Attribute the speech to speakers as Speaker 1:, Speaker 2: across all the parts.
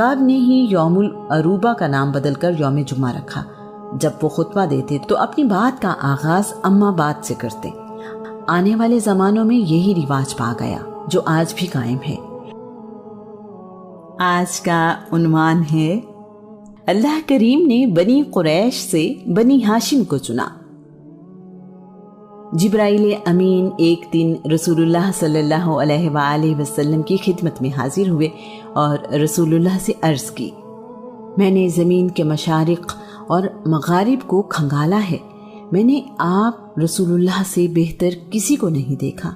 Speaker 1: کعب نے ہی یوم العروبہ کا نام بدل کر یوم جمعہ رکھا۔ جب وہ خطبہ دیتے تو اپنی بات کا آغاز اما بات سے کرتے۔ آنے والے زمانوں میں یہی رواج پا گیا جو آج بھی قائم ہے۔ آج کا عنوان ہے اللہ کریم نے بنی قریش سے بنی ہاشم کو چنا۔ جبرائیل امین ایک دن رسول اللہ صلی اللہ علیہ وآلہ وسلم کی خدمت میں حاضر ہوئے اور رسول اللہ سے عرض کی، میں نے زمین کے مشارق اور مغارب کو کھنگالا ہے، میں نے آپ رسول اللہ سے بہتر کسی کو نہیں دیکھا،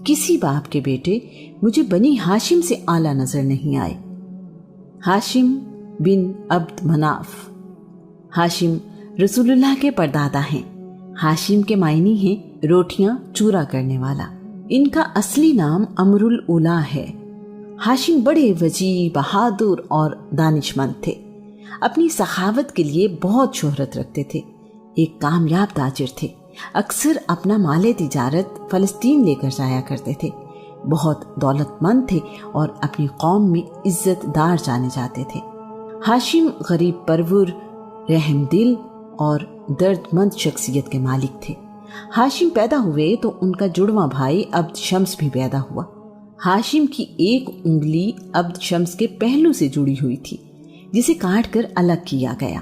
Speaker 1: کسی باپ کے بیٹے مجھے بنی ہاشم سے اعلیٰ نظر نہیں آئے۔ ہاشم بن عبد مناف۔ ہاشم رسول اللہ کے پردادا ہیں۔ ہاشم کے معنی ہیں روٹیاں چورا کرنے والا۔ ان کا اصلی نام امر الاولیٰ ہے۔ ہاشم بڑے وجیح، بہادر اور دانشمند تھے۔ اپنی سخاوت کے لیے بہت شہرت رکھتے تھے۔ ایک کامیاب تاجر تھے۔ اکثر اپنا مال تجارت فلسطین لے کر جایا کرتے تھے۔ بہت دولت مند تھے اور اپنی قوم میں عزت دار جانے جاتے تھے۔ ہاشم غریب پرور، رحم دل اور درد مند شخصیت کے مالک تھے۔ ہاشم پیدا ہوئے تو ان کا جڑواں بھائی عبد شمس بھی پیدا ہوا۔ ہاشم کی ایک انگلی عبد شمس کے پہلو سے جڑی ہوئی تھی، جسے کاٹ کر الگ کیا گیا۔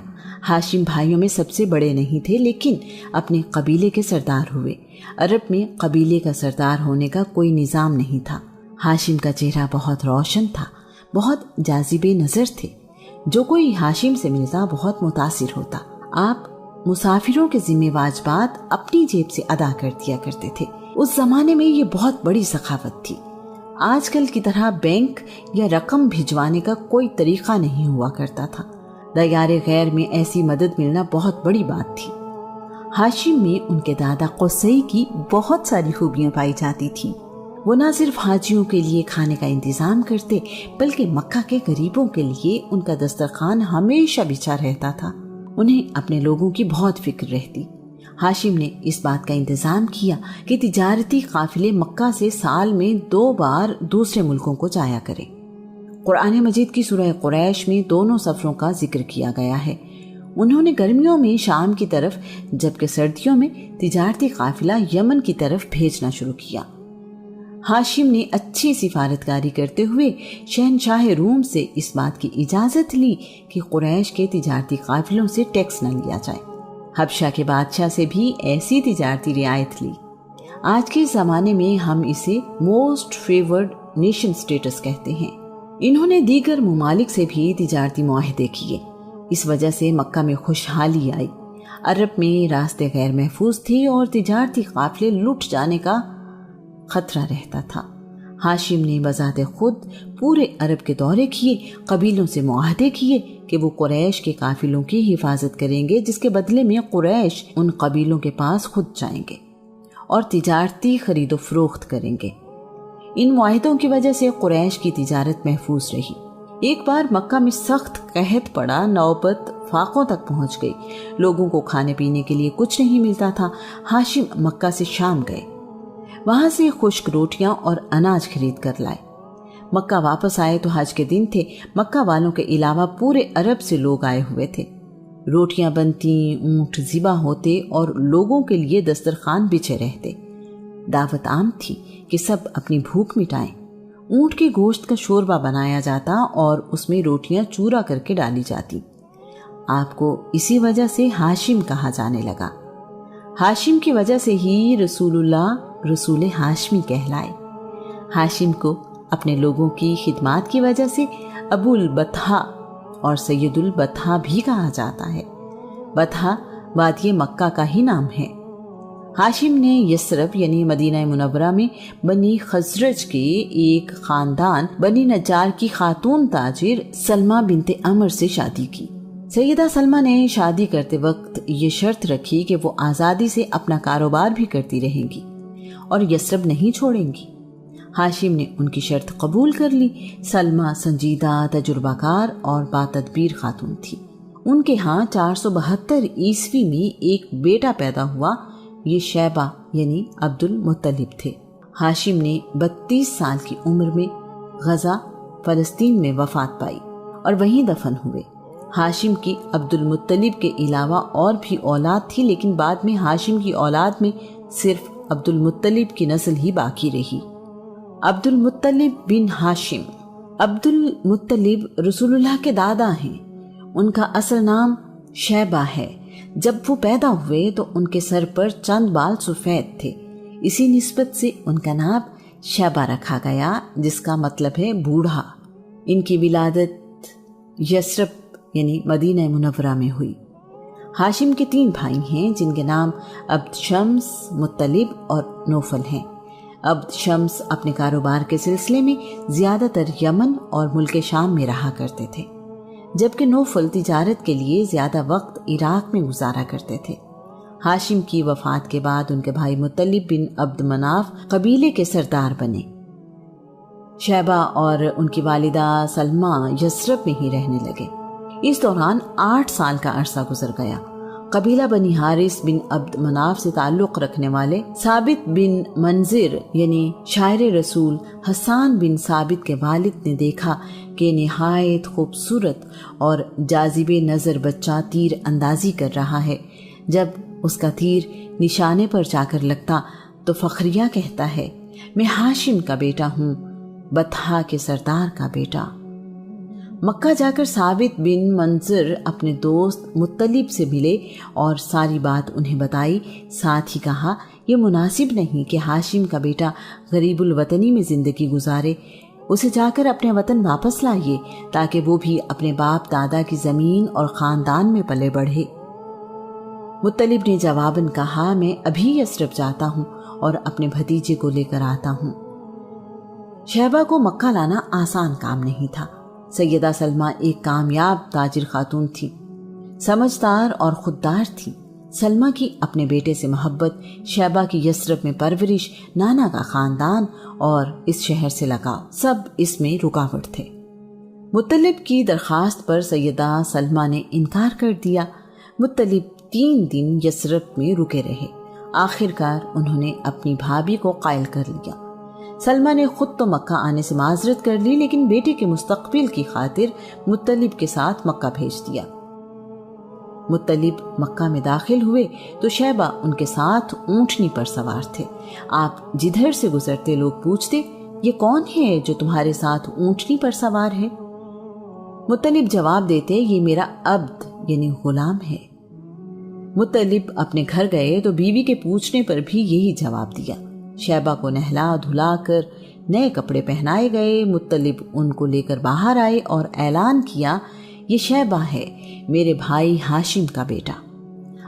Speaker 1: ہاشم بھائیوں میں سب سے بڑے نہیں تھے، لیکن اپنے قبیلے کے سردار ہوئے۔ عرب میں قبیلے کا سردار ہونے کا کوئی نظام نہیں تھا۔ ہاشم کا چہرہ بہت روشن تھا، بہت جاذب نظر تھے۔ جو کوئی ہاشم سے ملتا بہت متاثر ہوتا۔ آپ مسافروں کے ذمہ واجبات اپنی جیب سے ادا کر دیا کرتے تھے۔ اس زمانے میں یہ بہت بڑی سخاوت تھی۔ آج کل کی طرح بینک یا رقم بھجوانے کا کوئی طریقہ نہیں ہوا کرتا تھا۔ دیار غیر میں ایسی مدد ملنا بہت بڑی بات تھی۔ ہاشم میں ان کے دادا قصی کی بہت ساری خوبیاں پائی جاتی تھیں۔ وہ نہ صرف حاجیوں کے لیے کھانے کا انتظام کرتے، بلکہ مکہ کے غریبوں کے لیے ان کا دسترخوان ہمیشہ بچھا رہتا تھا۔ انہیں اپنے لوگوں کی بہت فکر رہتی۔ ہاشم نے اس بات کا انتظام کیا کہ تجارتی قافلے مکہ سے سال میں 2 بار دوسرے ملکوں کو جایا کریں۔ قرآن مجید کی سورہ قریش میں دونوں سفروں کا ذکر کیا گیا ہے۔ انہوں نے گرمیوں میں شام کی طرف جبکہ سردیوں میں تجارتی قافلہ یمن کی طرف بھیجنا شروع کیا۔ ہاشم نے اچھی سفارتکاری کرتے ہوئے شہنشاہ روم سے اس بات کی اجازت لی کہ قریش کے تجارتی قافلوں سے ٹیکس نہ لیا جائے۔ حبشہ کے بادشاہ سے بھی ایسی تجارتی رعایت لی۔ آج کے زمانے میں ہم اسے موسٹ فیورڈ نیشن سٹیٹس کہتے ہیں۔ انہوں نے دیگر ممالک سے بھی تجارتی معاہدے کیے۔ اس وجہ سے مکہ میں خوشحالی آئی۔ عرب میں راستے غیر محفوظ تھے اور تجارتی قافلے لٹ جانے کا خطرہ رہتا تھا۔ ہاشم نے بذات خود پورے عرب کے دورے کیے، قبیلوں سے معاہدے کیے کہ وہ قریش کے قافلوں کی حفاظت کریں گے، جس کے بدلے میں قریش ان قبیلوں کے پاس خود جائیں گے اور تجارتی خرید و فروخت کریں گے۔ ان معاہدوں کی وجہ سے قریش کی تجارت محفوظ رہی۔ ایک بار مکہ میں سخت قحط پڑا، نوبت فاقوں تک پہنچ گئی۔ لوگوں کو کھانے پینے کے لیے کچھ نہیں ملتا تھا۔ ہاشم مکہ سے شام گئے، وہاں سے خشک روٹیاں اور اناج خرید کر لائے۔ مکہ واپس آئے تو حج کے دن تھے۔ مکہ والوں کے علاوہ پورے عرب سے لوگ آئے ہوئے تھے۔ روٹیاں بنتی، اونٹ ذبح ہوتے اور لوگوں کے لیے دسترخوان بچھے رہتے۔ دعوت عام تھی کہ سب اپنی بھوک مٹائیں۔ اونٹ کے گوشت کا شوربہ بنایا جاتا اور اس میں روٹیاں چورا کر کے ڈالی جاتی۔ آپ کو اسی وجہ سے ہاشم کہا جانے لگا۔ ہاشم کی وجہ سے ہی رسول اللہ رسول ہاشمی کہلائے۔ ہاشم کو اپنے لوگوں کی خدمات کی وجہ سے ابو البطحاء اور سید البطحاء بھی کہا جاتا ہے۔ بطحاء وادی مکہ کا ہی نام ہے۔ ہاشم نے یثرب یعنی مدینہ منورہ میں بنی خزرج کے ایک خاندان بنی نجار کی خاتون تاجر سلمہ بنت عمر سے شادی کی۔ سیدہ سلمہ نے شادی کرتے وقت یہ شرط رکھی کہ وہ آزادی سے اپنا کاروبار بھی کرتی رہیں گی اور یثرب نہیں چھوڑیں گی۔ ہاشم نے ان کی شرط قبول کر لی۔ سلمہ سنجیدہ، تجربہ کار اور باتدبیر خاتون تھی۔ ان کے ہاں 472 عیسوی میں ایک بیٹا پیدا ہوا۔ یہ شیبہ یعنی عبد المطلب تھے۔ ہاشم نے 32 سال کی عمر میں غزہ فلسطین میں وفات پائی اور وہیں دفن ہوئے۔ ہاشم کی عبد المطلب کے علاوہ اور بھی اولاد تھی، لیکن بعد میں ہاشم کی اولاد میں صرف عبد المطلب کی نسل ہی باقی رہی۔ عبد المطلب بن ہاشم۔ عبد المطلب رسول اللہ کے دادا ہیں۔ ان کا اصل نام شیبہ ہے۔ جب وہ پیدا ہوئے تو ان کے سر پر چند بال سفید تھے، اسی نسبت سے ان کا نام شیبہ رکھا گیا، جس کا مطلب ہے بوڑھا۔ ان کی ولادت یثرب یعنی مدینہ منورہ میں ہوئی۔ ہاشم کے 3 بھائی ہیں جن کے نام عبد شمس، مطلب اور نوفل ہیں۔ عبد شمس اپنے کاروبار کے سلسلے میں زیادہ تر یمن اور ملک شام میں رہا کرتے تھے، جبکہ نوفل تجارت کے لیے زیادہ وقت عراق میں گزارا کرتے تھے۔ ہاشم کی وفات کے بعد ان کے بھائی مطلب بن عبد مناف قبیلے کے سردار بنے۔ شیبہ اور ان کی والدہ سلمہ یثرب میں ہی رہنے لگے۔ اس دوران 8 سال کا عرصہ گزر گیا۔ قبیلہ بنی حارث بن عبد مناف سے تعلق رکھنے والے ثابت بن منذر یعنی شاعر رسول حسان بن ثابت کے والد نے دیکھا کہ نہایت خوبصورت اور جاذب نظر بچہ تیر اندازی کر رہا ہے۔ جب اس کا تیر نشانے پر جا کر لگتا تو فخریہ کہتا ہے، میں ہاشم کا بیٹا ہوں، بطحا کے سردار کا بیٹا۔ مکہ جا کر ثابت بن منذر اپنے دوست مطلب سے ملے اور ساری بات انہیں بتائی۔ ساتھ ہی کہا، یہ مناسب نہیں کہ ہاشم کا بیٹا غریب الوطنی میں زندگی گزارے، اسے جا کر اپنے وطن واپس لائیے تاکہ وہ بھی اپنے باپ دادا کی زمین اور خاندان میں پلے بڑھے۔ مطلب نے جواباً کہا، میں ابھی یثرب جاتا ہوں اور اپنے بھتیجے کو لے کر آتا ہوں۔ شیبہ کو مکہ لانا آسان کام نہیں تھا۔ سیدہ سلمہ ایک کامیاب تاجر خاتون تھی، سمجھدار اور خوددار تھی۔ سلمہ کی اپنے بیٹے سے محبت، شیبہ کی یثرب میں پرورش، نانا کا خاندان اور اس شہر سے لگاؤ، سب اس میں رکاوٹ تھے۔ مطلب کی درخواست پر سیدہ سلمہ نے انکار کر دیا۔ مطلب 3 دن یثرب میں رکے رہے۔ آخر کار انہوں نے اپنی بھابھی کو قائل کر لیا۔ سلمہ نے خود تو مکہ آنے سے معذرت کر لی، لیکن بیٹے کے مستقبل کی خاطر مطلب کے ساتھ مکہ بھیج دیا۔ مطلب مکہ میں داخل ہوئے تو شیبہ ان کے ساتھ اونٹنی پر سوار تھے۔ آپ جدھر سے گزرتے لوگ پوچھتے، یہ کون ہے جو تمہارے ساتھ اونٹنی پر سوار ہے؟ مطلب جواب دیتے، یہ میرا عبد یعنی غلام ہے۔ مطلب اپنے گھر گئے تو بیوی کے پوچھنے پر بھی یہی جواب دیا۔ شیبہ کو نہلا دھلا کر نئے کپڑے پہنائے گئے۔ مطلب ان کو لے کر باہر آئے اور اعلان کیا، یہ شیبہ ہے، میرے بھائی ہاشم کا بیٹا۔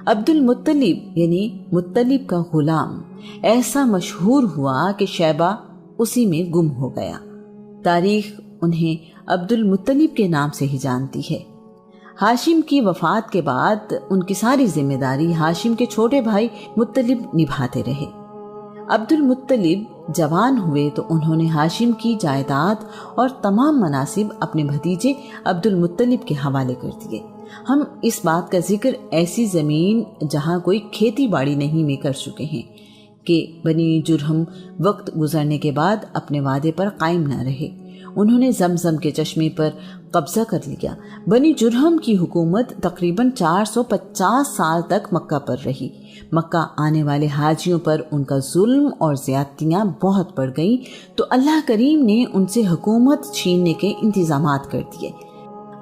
Speaker 1: عبد المطلب یعنی مطلب کا غلام ایسا مشہور ہوا کہ شیبہ اسی میں گم ہو گیا۔ تاریخ انہیں عبد المطلب کے نام سے ہی جانتی ہے۔ ہاشم کی وفات کے بعد ان کی ساری ذمہ داری ہاشم کے چھوٹے بھائی مطلب نبھاتے رہے۔ عبد المطلب جوان ہوئے تو انہوں نے ہاشم کی جائیداد اور تمام مناصب اپنے بھتیجے عبد المطلب کے حوالے کر دیے۔ ہم اس بات کا ذکر ایسی زمین جہاں کوئی کھیتی باڑی نہیں میں کر چکے ہیں کہ بنی جرہم وقت گزرنے کے بعد اپنے وعدے پر قائم نہ رہے۔ انہوں نے زمزم کے چشمے پر قبضہ کر لیا۔ بنی جرہم کی حکومت تقریباً 450 سال تک مکہ پر رہی۔ مکہ آنے والے حاجیوں پر ان کا ظلم اور زیادتیاں بہت بڑھ گئیں تو اللہ کریم نے ان سے حکومت چھیننے کے انتظامات کر دیے۔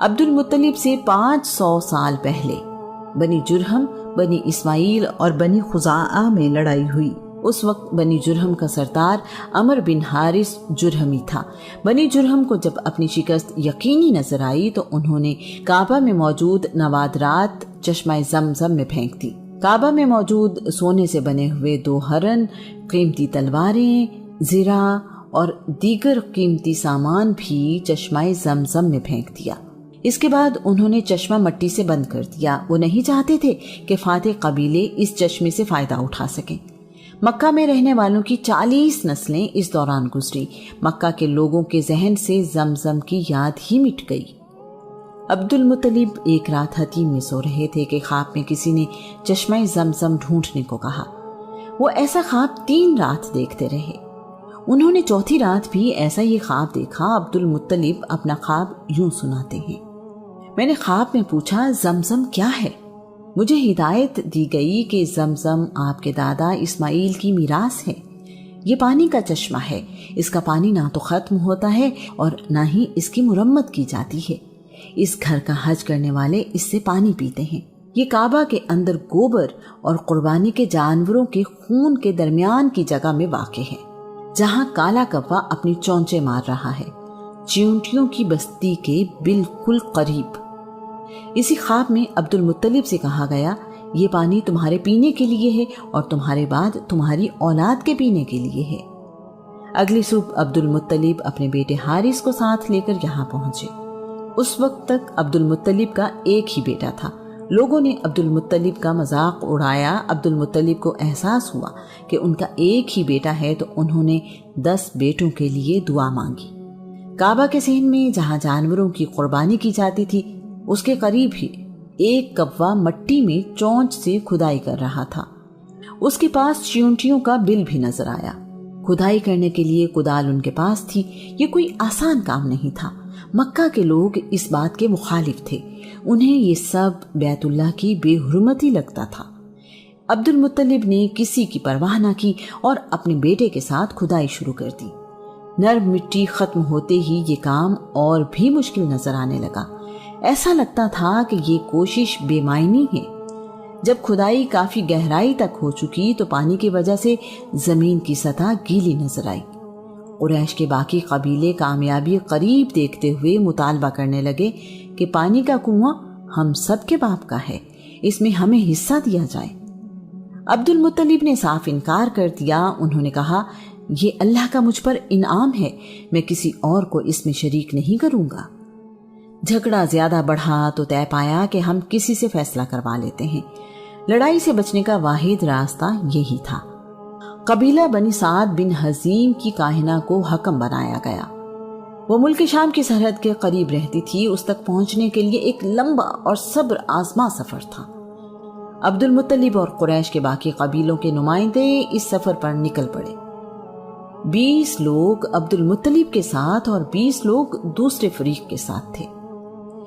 Speaker 1: عبد المطلب سے 500 سال پہلے بنی جرہم، بنی اسماعیل اور بنی خزاعہ میں لڑائی ہوئی۔ اس وقت بنی جرہم کا سردار عمر بن حارث جرہمی تھا۔ بنی جرہم کو جب اپنی شکست یقینی نظر آئی تو انہوں نے کعبہ میں موجود نوادرات چشمہ زمزم میں پھینک دی۔ کعبہ میں موجود سونے سے بنے ہوئے 2 ہرن، قیمتی تلواریں، زرہ اور دیگر قیمتی سامان بھی چشمہ زمزم میں پھینک دیا۔ اس کے بعد انہوں نے چشمہ مٹی سے بند کر دیا۔ وہ نہیں چاہتے تھے کہ فاتح قبیلے اس چشمے سے فائدہ اٹھا سکیں۔ مکہ میں رہنے والوں کی 40 نسلیں اس دوران گزری۔ مکہ کے لوگوں کے ذہن سے زمزم کی یاد ہی مٹ گئی۔ عبد المطلب ایک رات حتیم میں سو رہے تھے کہ خواب میں کسی نے چشمہ زمزم ڈھونڈنے کو کہا۔ وہ ایسا خواب 3 رات دیکھتے رہے۔ انہوں نے 4تھی رات بھی ایسا ہی خواب دیکھا۔ عبد المطلب اپنا خواب یوں سناتے ہیں۔ میں نے خواب میں پوچھا زمزم کیا ہے؟ مجھے ہدایت دی گئی کہ زمزم آپ کے دادا اسماعیل کی میراث ہے۔ یہ پانی کا چشمہ ہے، اس کا پانی نہ تو ختم ہوتا ہے اور نہ ہی اس کی مرمت کی جاتی ہے۔ اس گھر کا حج کرنے والے اس سے پانی پیتے ہیں۔ یہ کعبہ کے اندر گوبر اور قربانی کے جانوروں کے خون کے درمیان کی جگہ میں واقع ہے، جہاں کالا کوا اپنی چونچے مار رہا ہے، چیونٹیوں کی بستی کے بالکل قریب۔ اسی خواب میں عبد المطلب سے کہا گیا یہ پانی تمہارے پینے کے لیے ہے اور تمہارے بعد تمہاری اولاد کے پینے کے لیے ہے۔ اگلی صبح عبد المطلب اپنے بیٹے حارث کو ساتھ لے کر یہاں پہنچے۔ اس وقت تک عبد المطلب کا ایک ہی بیٹا تھا۔ لوگوں نے عبد المطلب کا مذاق اڑایا۔ عبد المطلب کو احساس ہوا کہ ان کا ایک ہی بیٹا ہے تو انہوں نے 10 بیٹوں کے لیے دعا مانگی۔ کعبہ کے صحن میں جہاں جانوروں کی قربانی کی جاتی تھی اس کے قریب ہی ایک کوا مٹی میں چونچ سے کھدائی کر رہا تھا۔ اس کے پاس چیونٹیوں کا بل بھی نظر آیا۔ کھدائی کرنے کے لیے کدال ان کے پاس تھی۔ یہ کوئی آسان کام نہیں تھا۔ مکہ کے لوگ اس بات کے مخالف تھے، انہیں یہ سب بیت اللہ کی بے حرمتی لگتا تھا۔ عبد المطلب نے کسی کی پرواہ نہ کی اور اپنے بیٹے کے ساتھ کھدائی شروع کر دی۔ نرم مٹی ختم ہوتے ہی یہ کام اور بھی مشکل نظر آنے لگا۔ ایسا لگتا تھا کہ یہ کوشش بے معنی ہے۔ جب کھدائی کافی گہرائی تک ہو چکی تو پانی کی وجہ سے زمین کی سطح گیلی نظر آئی۔ قریش کے باقی قبیلے کامیابی قریب دیکھتے ہوئے مطالبہ کرنے لگے کہ پانی کا کنواں ہم سب کے باپ کا ہے، اس میں ہمیں حصہ دیا جائے۔ عبد المطلب نے صاف انکار کر دیا۔ انہوں نے کہا یہ اللہ کا مجھ پر انعام ہے، میں کسی اور کو اس میں شریک نہیں کروں گا۔ جھگڑا زیادہ بڑھا تو طے پایا کہ ہم کسی سے فیصلہ کروا لیتے ہیں۔ لڑائی سے بچنے کا واحد راستہ یہی تھا۔ قبیلہ بنی سعد بن حزیم کی کاہنہ کو حکم بنایا گیا۔ وہ ملک شام کی سرحد کے قریب رہتی تھی۔ اس تک پہنچنے کے لیے ایک لمبا اور صبر آزما سفر تھا۔ عبد المطلب اور قریش کے باقی قبیلوں کے نمائندے اس سفر پر نکل پڑے۔ 20 لوگ عبد المطلب کے ساتھ اور 20 لوگ دوسرے فریق کے ساتھ تھے۔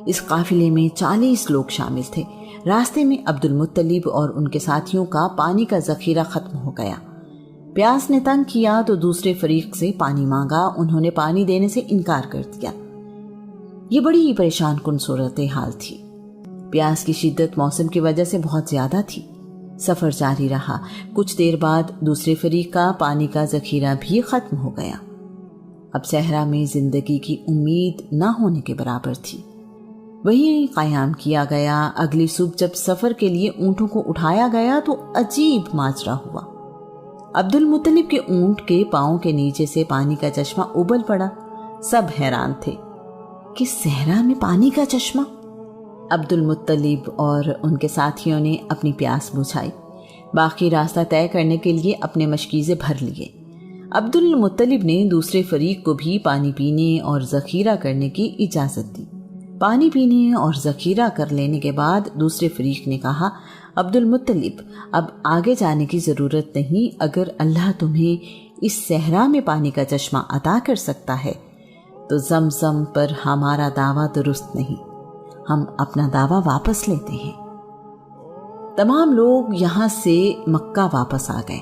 Speaker 1: اس قافلے میں 40 لوگ شامل تھے۔ راستے میں عبد المطلب اور ان کے ساتھیوں کا پانی کا ذخیرہ ختم ہو گیا۔ پیاس نے تنگ کیا تو دوسرے فریق سے پانی مانگا۔ انہوں نے پانی دینے سے انکار کر دیا۔ یہ بڑی پریشان کن صورتحال تھی۔ پیاس کی شدت موسم کی وجہ سے بہت زیادہ تھی۔ سفر جاری رہا۔ کچھ دیر بعد دوسرے فریق کا پانی کا ذخیرہ بھی ختم ہو گیا۔ اب صحرا میں زندگی کی امید نہ ہونے کے برابر تھی۔ وہیں قیام کیا گیا۔ اگلی صبح جب سفر کے لیے اونٹوں کو اٹھایا گیا تو عجیب ماجرا ہوا۔ عبد المطلب کے اونٹ کے پاؤں کے نیچے سے پانی کا چشمہ ابل پڑا۔ سب حیران تھے کہ صحرا میں پانی کا چشمہ۔ عبد المطلب اور ان کے ساتھیوں نے اپنی پیاس بجھائی۔ باقی راستہ طے کرنے کے لیے اپنے مشکیزے بھر لیے۔ عبد المطلب نے دوسرے فریق کو بھی پانی پینے اور ذخیرہ کرنے کی اجازت دی۔ پانی پینے اور ذخیرہ کر لینے کے بعد دوسرے فریق نے کہا عبد المطلب اب آگے جانے کی ضرورت نہیں، اگر اللہ تمہیں اس صحرا میں پانی کا چشمہ عطا کر سکتا ہے تو زمزم پر ہمارا دعویٰ درست نہیں، ہم اپنا دعویٰ واپس لیتے ہیں۔ تمام لوگ یہاں سے مکہ واپس آ گئے۔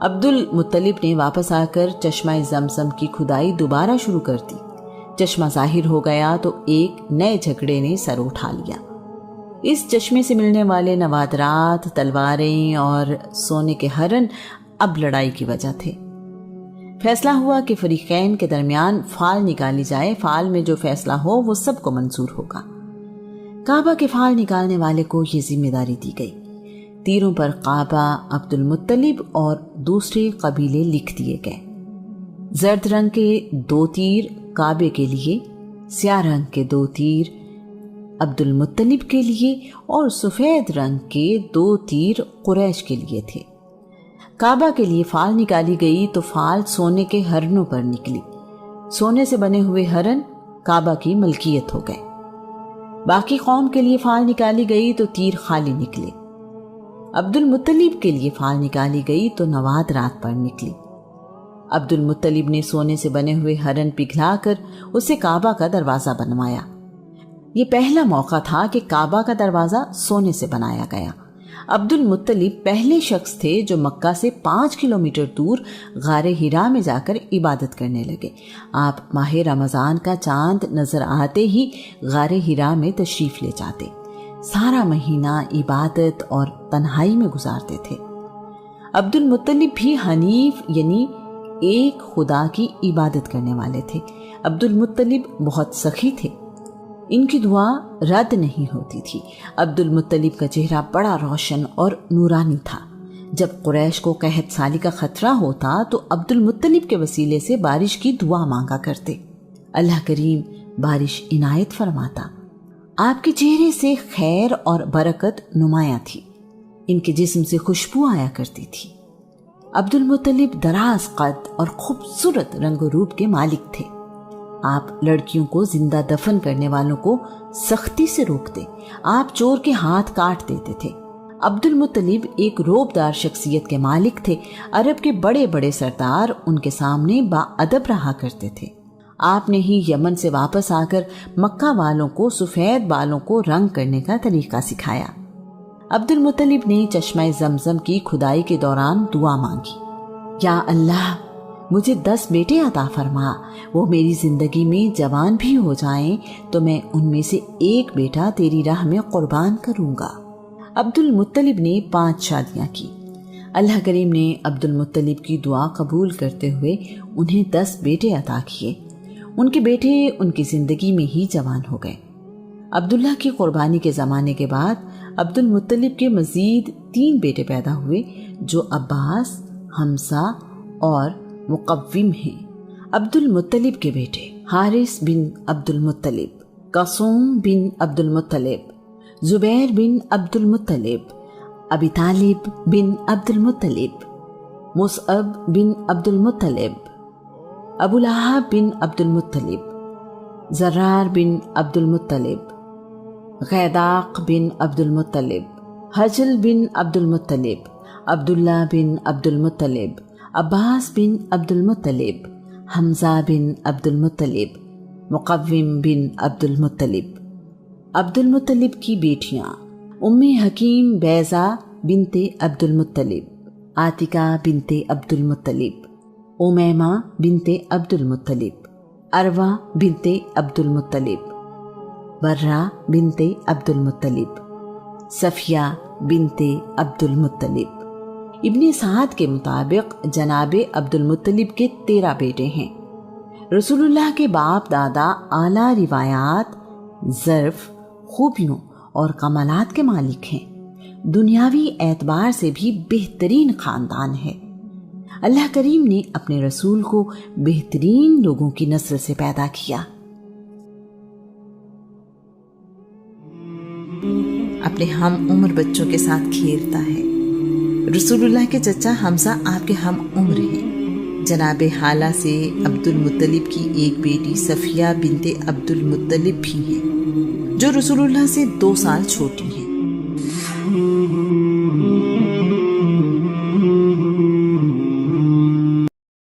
Speaker 1: عبد المطلب نے واپس آ کر چشمہ زمزم کی کھدائی دوبارہ شروع کر دی۔ چشمہ ظاہر ہو گیا تو ایک نئے جھگڑے نے سر اٹھا لیا۔ اس چشمے سے ملنے والے نوادرات، تلواریں اور سونے کے ہرن اب لڑائی کی وجہ تھے۔ فیصلہ ہوا کہ فریقین کے درمیان فال نکالی جائے۔ فال میں جو فیصلہ ہو وہ سب کو منظور ہوگا۔ کعبہ کے فال نکالنے والے کو یہ ذمہ داری دی گئی۔ تیروں پر کعبہ، عبد المطلب اور دوسرے قبیلے لکھ دیے گئے۔ زرد رنگ کے 2 تیر کعبے کے لیے، سیاہ رنگ کے 2 تیر عبد المطلب کے لیے اور سفید رنگ کے 2 تیر قریش کے لیے تھے۔ کعبہ کے لیے فال نکالی گئی تو فال سونے کے ہرنوں پر نکلی۔ سونے سے بنے ہوئے ہرن کعبہ کی ملکیت ہو گئے۔ باقی قوم کے لیے فال نکالی گئی تو تیر خالی نکلے۔ عبد المطلب کے لیے فال نکالی گئی تو نوادرات پر نکلی۔ عبد المطلب نے سونے سے بنے ہوئے ہرن پگھلا کر اسے کعبہ کا دروازہ بنوایا۔ یہ پہلا موقع تھا کہ کعبہ کا دروازہ سونے سے بنایا گیا۔ عبد المطلب پہلے شخص تھے جو مکہ سے 5 کلومیٹر دور غار حرا میں جا کر عبادت کرنے لگے۔ آپ ماہ رمضان کا چاند نظر آتے ہی غار حرا میں تشریف لے جاتے، سارا مہینہ عبادت اور تنہائی میں گزارتے تھے۔ عبد المطلب بھی حنیف یعنی ایک خدا کی عبادت کرنے والے تھے۔ عبد المطلب بہت سخی تھے، ان کی دعا رد نہیں ہوتی تھی۔ عبد المطلب کا چہرہ بڑا روشن اور نورانی تھا۔ جب قریش کو قحط سالی کا خطرہ ہوتا تو عبد المطلب کے وسیلے سے بارش کی دعا مانگا کرتے، اللہ کریم بارش عنایت فرماتا۔ آپ کے چہرے سے خیر اور برکت نمایاں تھی، ان کے جسم سے خوشبو آیا کرتی تھی۔ عبد المطلب دراز قد اور خوبصورت رنگ و روپ کے مالک تھے۔ آپ لڑکیوں کو زندہ دفن کرنے والوں کو سختی سے روکتے، آپ چور کے ہاتھ کاٹ دیتے تھے۔ عبد المطلب ایک روبدار شخصیت کے مالک تھے۔ عرب کے بڑے بڑے سردار ان کے سامنے باادب رہا کرتے تھے۔ آپ نے ہی یمن سے واپس آ کر مکہ والوں کو سفید بالوں کو رنگ کرنے کا طریقہ سکھایا۔ عبد المطلب نے چشمہ زمزم کی کھدائی کے دوران دعا مانگی، یا اللہ مجھے 10 بیٹے عطا فرما، وہ میری زندگی میں جوان بھی ہو جائیں تو میں ان میں سے ایک بیٹا تیری راہ میں قربان کروں گا۔ عبد المطلب نے 5 شادیاں کی۔ اللہ کریم نے عبد المطلب کی دعا قبول کرتے ہوئے انہیں 10 بیٹے عطا کیے۔ ان کے بیٹے ان کی زندگی میں ہی جوان ہو گئے۔ عبداللہ کی قربانی کے زمانے کے بعد عبد المطلب کے مزید 3 بیٹے پیدا ہوئے جو عباس، حمزہ اور مقوم ہیں۔ عبد المطلب کے بیٹے حارث بن عبد المطلب، قاسم بن عبد المطلب، زبیر بن عبد المطلب، ابی طالب بن عبد المطلب، مصعب بن عبد المطلب، ابو لہب بن عبد المطلب، زرار بن عبد المطلب، غیداق بن عبد المطلب، حجل بن عبد المطلب، عبداللہ بن عبد المطلب، عباس بن عبد المطلب، حمزہ بن عبد المطلب، مقوم بن عبد المطلب۔ عبد المطلب کی بیٹیاں ام حکیم بیضہ بنت عبد المطلب، عاتکہ بنت عبد المطلب، امیمہ بنت عبد المطلب، عروہ بنت عبد المطلب، برہ بنت عبد المطلب، صفیہ بنت عبد المطلب۔ ابن سعد کے مطابق جناب عبد المطلب کے 13 بیٹے ہیں۔ رسول اللہ کے باپ دادا اعلیٰ روایات، ظرف، خوبیوں اور کمالات کے مالک ہیں۔ دنیاوی اعتبار سے بھی بہترین خاندان ہے۔ اللہ کریم نے اپنے رسول کو بہترین لوگوں کی نسل سے پیدا کیا۔ اپنے ہم عمر بچوں کے ساتھ کھیلتا ہے۔ رسول اللہ کے چچا حمزہ آپ کے ہم عمر ہیں۔ جناب حالہ سے عبد المطلب کی ایک بیٹی صفیہ بنت عبد المطلب بھی ہیں جو رسول اللہ سے 2 سال چھوٹی ہیں۔